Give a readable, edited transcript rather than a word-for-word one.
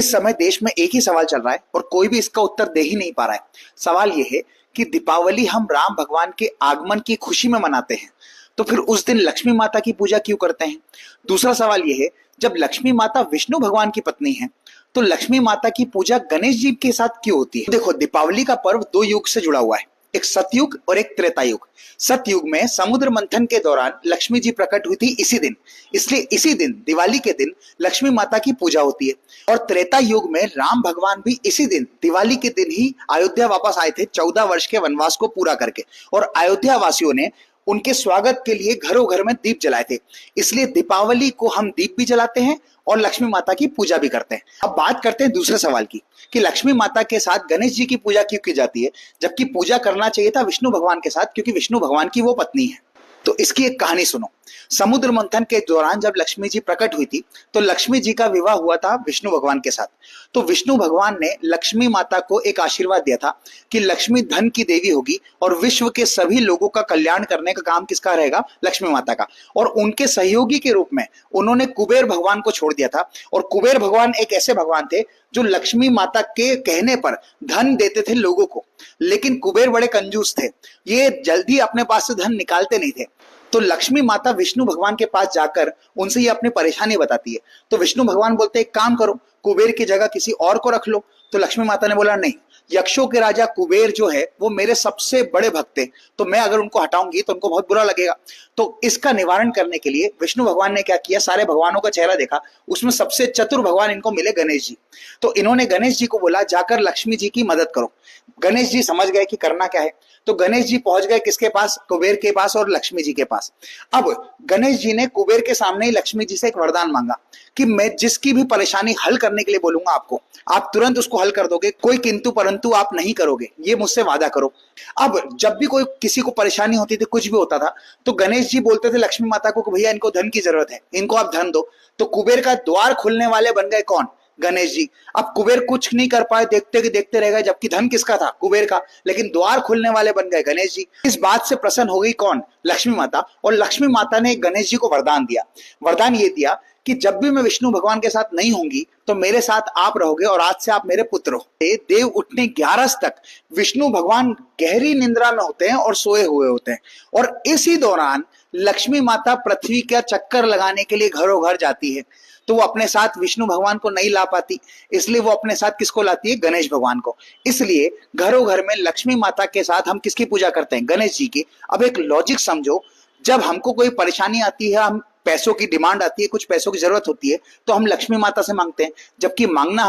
इस समय देश में एक ही सवाल चल रहा है और कोई भी इसका उत्तर दे ही नहीं पा रहा है। सवाल यह है कि दीपावली हम राम भगवान के आगमन की खुशी में मनाते हैं, तो फिर उस दिन लक्ष्मी माता की पूजा क्यों करते हैं? दूसरा सवाल यह है, जब लक्ष्मी माता विष्णु भगवान की पत्नी है तो लक्ष्मी माता की पूजा गणेश जी के साथ क्यों होती है? देखो, दीपावली का पर्व दो युग से जुड़ा हुआ है, एक सतयुग और एक त्रेता युग। सतयुग में समुद्र मंथन के दौरान लक्ष्मी जी प्रकट हुई थी इसी दिन, इसलिए इसी दिन दिवाली के दिन लक्ष्मी माता की पूजा होती है। और त्रेता युग में राम भगवान भी इसी दिन दिवाली के दिन ही अयोध्या वापस आए थे 14 वर्ष के वनवास को पूरा करके, और अयोध्या वासियों ने उनके स्वागत के लिए घरों घर में दीप जलाए थे। इसलिए दीपावली को हम दीप भी जलाते हैं और लक्ष्मी माता की पूजा भी करते हैं। अब बात करते हैं दूसरे सवाल की कि लक्ष्मी माता के साथ गणेश जी की पूजा क्यों की जाती है, जबकि पूजा करना चाहिए था विष्णु भगवान के साथ, क्योंकि विष्णु भगवान की वो पत्नी है। तो इसकी एक कहानी सुनो। समुद्र मंथन के दौरान जब लक्ष्मी जी प्रकट हुई थी तो लक्ष्मी जी का विवाह हुआ था विष्णु भगवान के साथ। तो विष्णु भगवान ने लक्ष्मी माता को एक आशीर्वाद दिया था कि लक्ष्मी धन की देवी होगी और विश्व के सभी लोगों का कल्याण करने का काम किसका रहेगा? लक्ष्मी माता का। और उनके सहयोगी के रूप में उन्होंने कुबेर भगवान को छोड़ दिया था। और कुबेर भगवान एक ऐसे भगवान थे जो लक्ष्मी माता के कहने पर धन देते थे लोगों को, लेकिन कुबेर बड़े कंजूस थे, ये जल्दी अपने पास से धन निकालते नहीं थे। तो लक्ष्मी माता विष्णु भगवान के पास जाकर उनसे ये अपनी परेशानी बताती है। तो विष्णु भगवान बोलते हैं, एक काम करो, कुबेर की जगह किसी और को रख लो। तो लक्ष्मी माता ने बोला, नहीं, यक्षों के राजा कुबेर जो है वो मेरे सबसे बड़े भक्त थे, तो मैं अगर उनको हटाऊंगी तो उनको बहुत बुरा लगेगा। तो इसका निवारण करने के लिए विष्णु भगवान ने क्या किया, सारे भगवानों का चेहरा देखा, उसमें सबसे चतुर भगवान इनको मिले गणेश जी। तो इन्होंने गणेश जी को बोला, जाकर लक्ष्मी जी की मदद करो। गणेश जी समझ गए कि करना क्या है, तो गणेश जी पहुंच गए किसके पास? कुबेर के पास और लक्ष्मी जी के पास। अब गणेश जी ने कुबेर के सामने ही लक्ष्मी जी से एक वरदान मांगा कि मैं जिसकी भी परेशानी हल करने के लिए बोलूंगा आपको, आप तुरंत उसको हल कर दोगे, कोई किंतु परंतु आप नहीं करोगे, ये मुझसे वादा करो। अब जब भी कोई किसी को परेशानी होती थी, कुछ भी होता था, तो गणेश जी बोलते थे लक्ष्मी माता को कि भैया इनको धन की जरूरत है, इनको आप धन दो। तो कुबेर का द्वार खुलने वाले बन गए कौन? गणेश जी। अब कुबेर कुछ नहीं कर पाए, देखते रह गए, जबकि धन किसका था? कुबेर का, लेकिन द्वार खुलने वाले बन गए गणेश जी। इस बात से प्रसन्न हो गई कौन? लक्ष्मी माता। और लक्ष्मी माता ने गणेश जी को वरदान दिया। वरदान ये दिया कि जब भी मैं विष्णु भगवान के साथ नहीं होंगी तो मेरे साथ आप रहोगे और आज से आप मेरे पुत्र हो। देव उठने 11 तक विष्णु भगवान गहरी निंद्रा में होते हैं और सोए हुए होते हैं, और इसी दौरान लक्ष्मी माता पृथ्वी का चक्कर लगाने के लिए घरों घर जाती है। तो वो अपने साथ विष्णु भगवान को नहीं ला पाती, इसलिए वो अपने साथ किसको लाती है? गणेश भगवान को। इसलिए घरों घर में लक्ष्मी माता के साथ हम किसकी पूजा करते हैं? गणेश जी की। अब एक लॉजिक समझो, जब हमको कोई परेशानी आती है, हम पैसों की डिमांड आती है, कुछ पैसों की जरूरत होती है, तो हम लक्ष्मी माता से मांगते हैं, जबकि मांगना